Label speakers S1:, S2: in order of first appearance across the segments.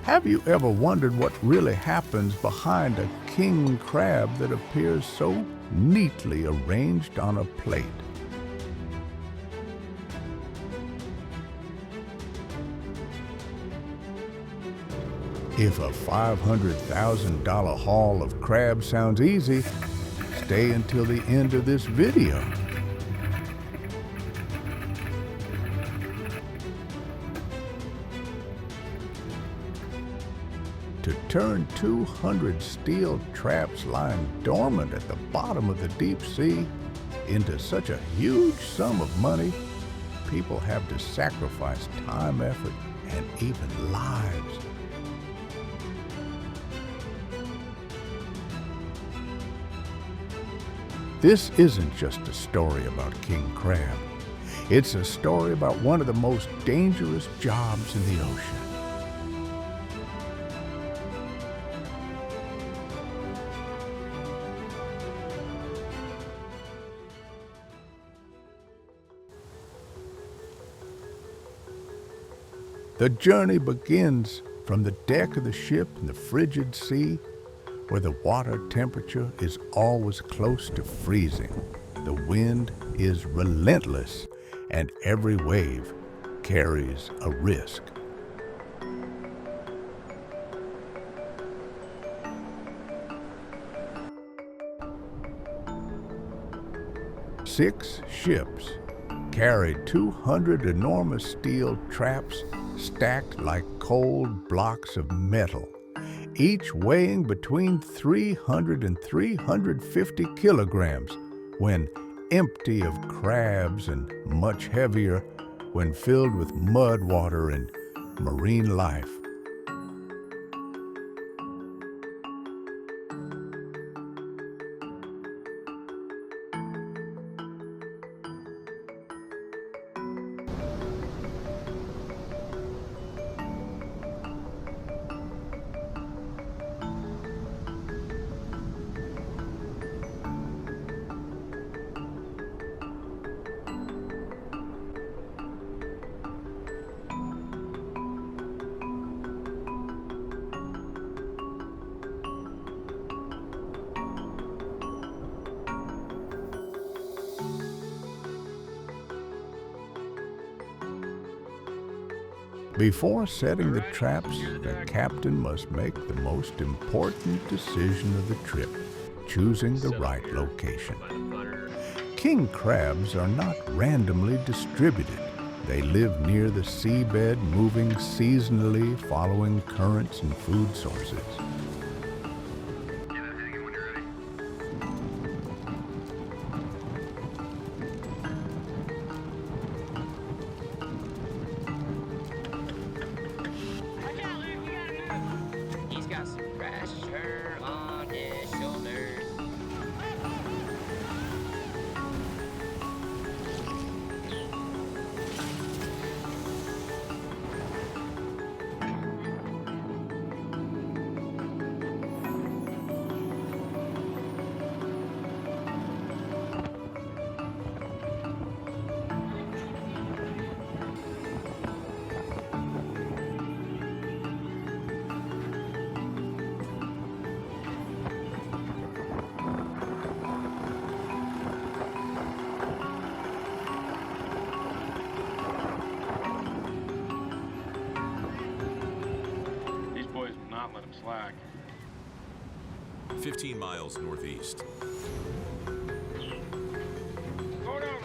S1: Have you ever wondered what really happens behind a king crab that appears so neatly arranged on a plate? If a $500,000 haul of crabs sounds easy, stay until the end of this video. To turn 200 steel traps lying dormant at the bottom of the deep sea into such a huge sum of money, people have to sacrifice time, effort, and even lives. This isn't just a story about king crab. It's a story about one of the most dangerous jobs in the ocean. The journey begins from the deck of the ship in the frigid sea, where the water temperature is always close to freezing. The wind is relentless, and every wave carries a risk. Six ships carried 200 enormous steel traps stacked like cold blocks of metal, each weighing between 300 and 350 kilograms when empty of crabs, and much heavier when filled with mud water and marine life. Before setting the traps, the captain must make the most important decision of the trip, choosing the right location. King crabs are not randomly distributed. They live near the seabed, moving seasonally, following currents and food sources.
S2: Let him slack.
S3: 15 miles northeast.
S2: Go down.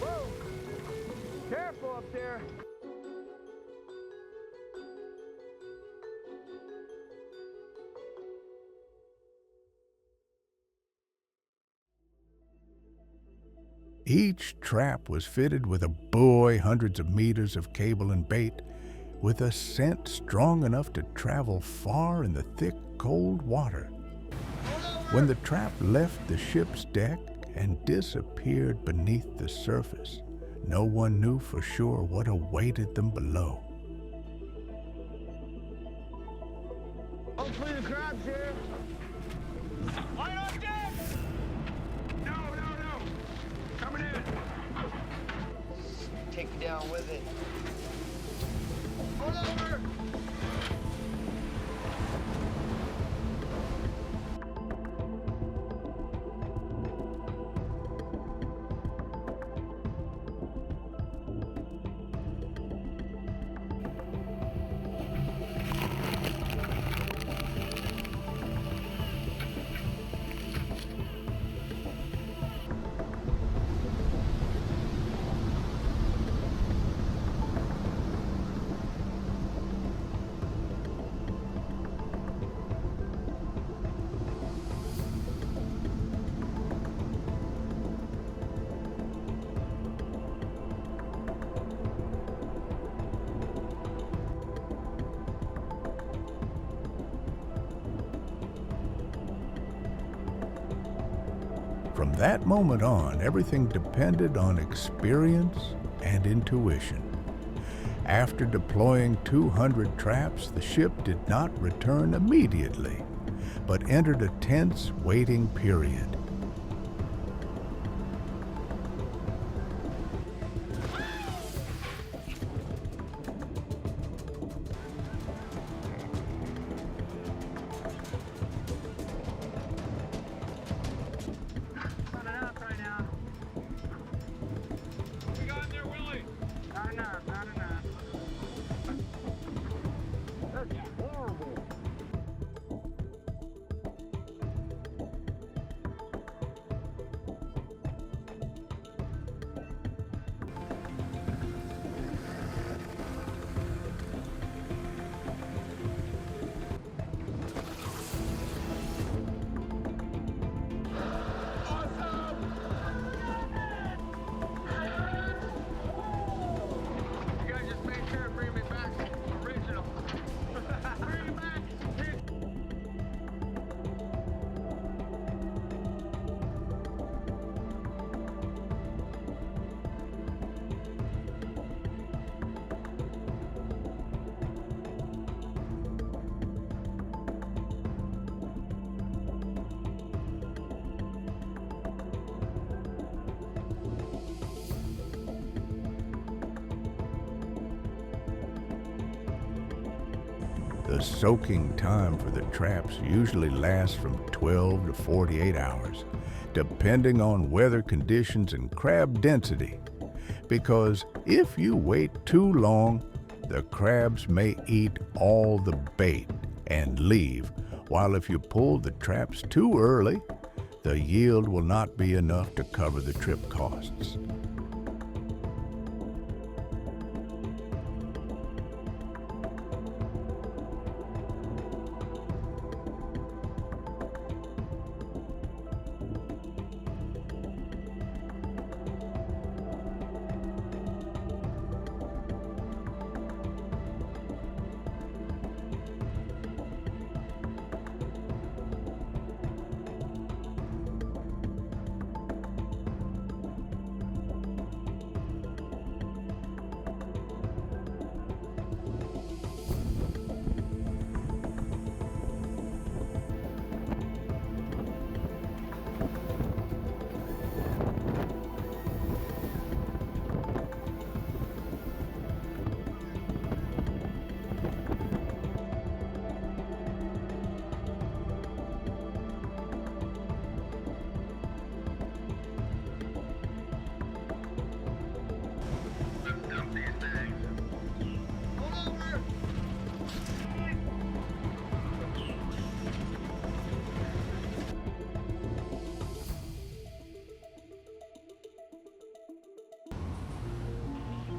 S4: Whoa! Careful up there.
S1: Each trap was fitted with a buoy, hundreds of meters of cable and bait, with a scent strong enough to travel far in the thick, cold water. When the trap left the ship's deck and disappeared beneath the surface, no one knew for sure what awaited them below.
S4: Hopefully the crab's here.
S2: Light on deck! No. Coming in.
S3: Take you down with it.
S4: Hold over.
S1: From that moment on, everything depended on experience and intuition. After deploying 200 traps, the ship did not return immediately, but entered a tense waiting period.
S4: Not enough right now.
S2: We got in there, Willie.
S4: Not enough. That's horrible. You guys just make sure to bring me back original. Bring it back.
S1: The soaking time for the traps usually lasts from 12 to 48 hours, depending on weather conditions and crab density. Because if you wait too long, the crabs may eat all the bait and leave, while if you pull the traps too early, the yield will not be enough to cover the trip costs.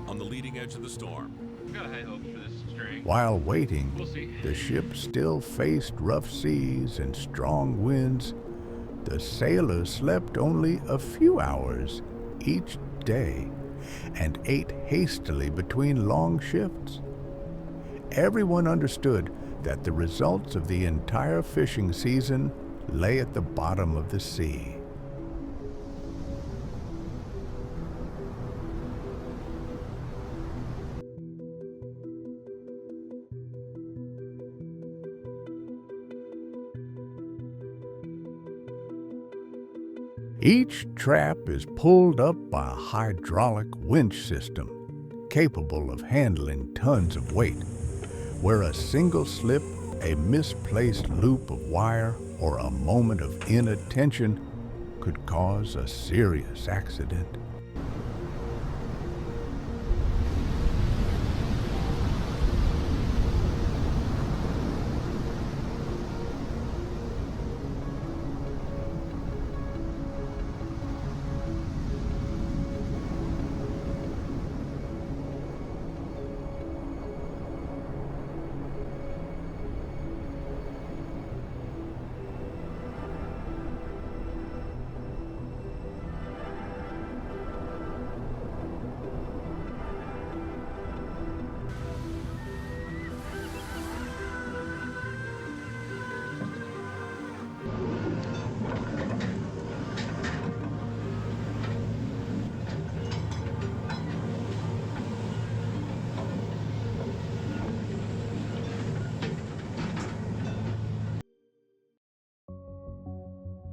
S5: On the leading edge of the storm,
S2: Got high hopes for this string.
S1: While waiting,
S2: We'll see.
S1: the ship still faced rough seas and strong winds. The sailors slept only a few hours each day and ate hastily between long shifts. Everyone understood that the results of the entire fishing season lay at the bottom of the sea. Each trap is pulled up by a hydraulic winch system capable of handling tons of weight, where a single slip, a misplaced loop of wire, or a moment of inattention could cause a serious accident.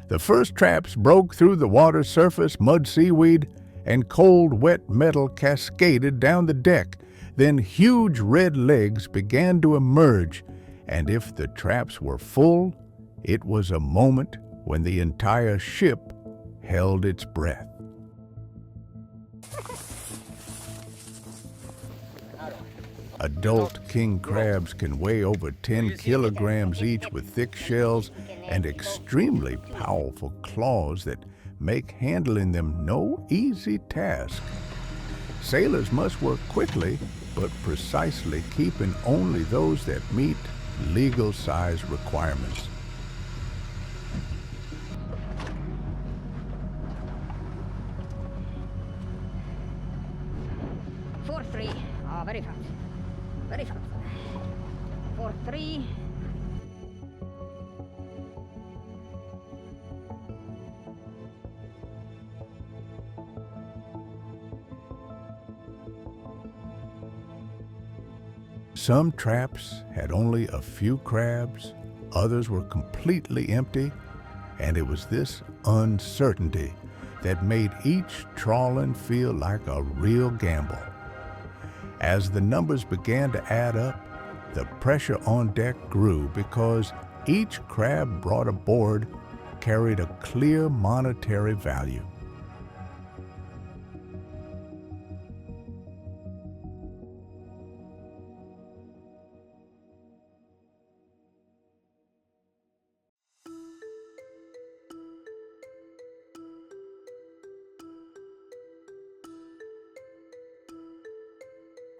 S1: The first traps broke through the water surface, mud seaweed, and cold, wet metal cascaded down the deck. Then huge red legs began to emerge, and if the traps were full, it was a moment when the entire ship held its breath. Adult king crabs can weigh over 10 kilograms each with thick shells and extremely powerful claws that make handling them no easy task. Sailors must work quickly, but precisely, keeping only those that meet legal size requirements.
S3: For 3. Oh, very fast. Very fast. For 3.
S1: Some traps had only a few crabs, others were completely empty, and it was this uncertainty that made each trawling feel like a real gamble. As the numbers began to add up, the pressure on deck grew because each crab brought aboard carried a clear monetary value.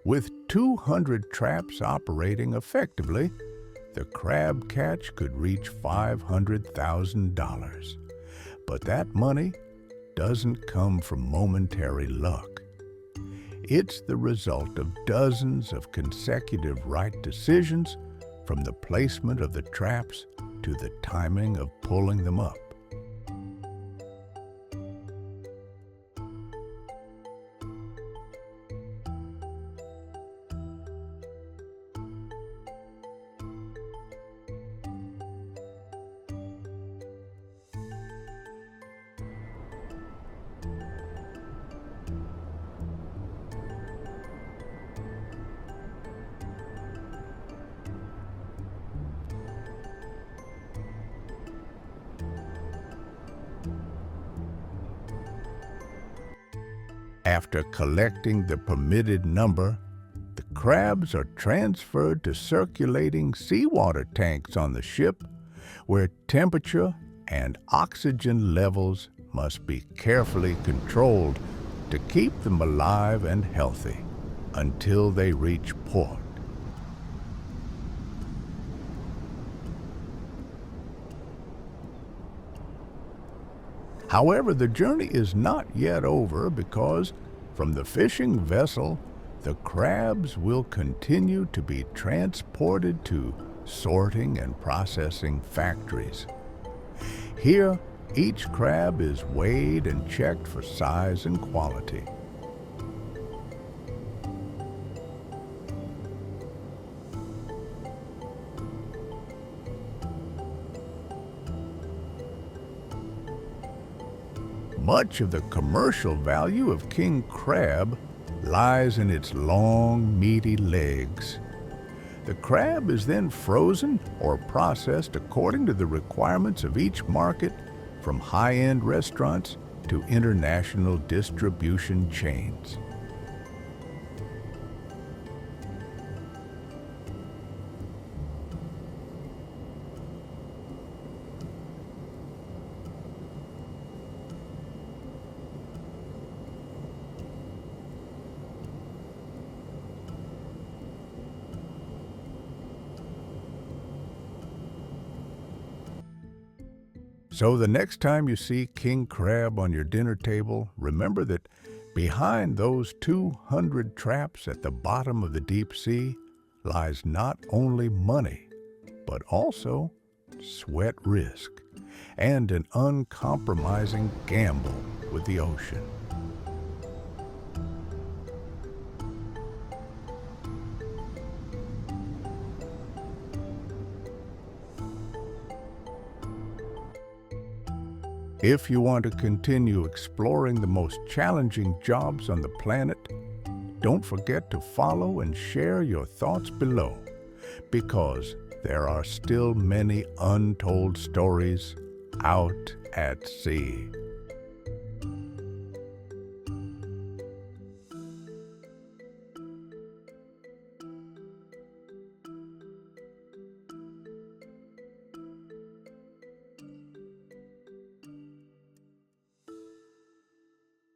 S1: With 200 traps operating effectively, the crab catch could reach $500,000. But that money doesn't come from momentary luck. It's the result of dozens of consecutive right decisions, from the placement of the traps to the timing of pulling them up. After collecting the permitted number, the crabs are transferred to circulating seawater tanks on the ship, where temperature and oxygen levels must be carefully controlled to keep them alive and healthy until they reach port. However, the journey is not yet over, because from the fishing vessel, the crabs will continue to be transported to sorting and processing factories. Here, each crab is weighed and checked for size and quality. Much of the commercial value of king crab lies in its long, meaty legs. The crab is then frozen or processed according to the requirements of each market, from high-end restaurants to international distribution chains. So the next time you see king crab on your dinner table, remember that behind those 200 traps at the bottom of the deep sea lies not only money, but also sweat risk and an uncompromising gamble with the ocean. If you want to continue exploring the most challenging jobs on the planet, don't forget to follow and share your thoughts below, because there are still many untold stories out at sea.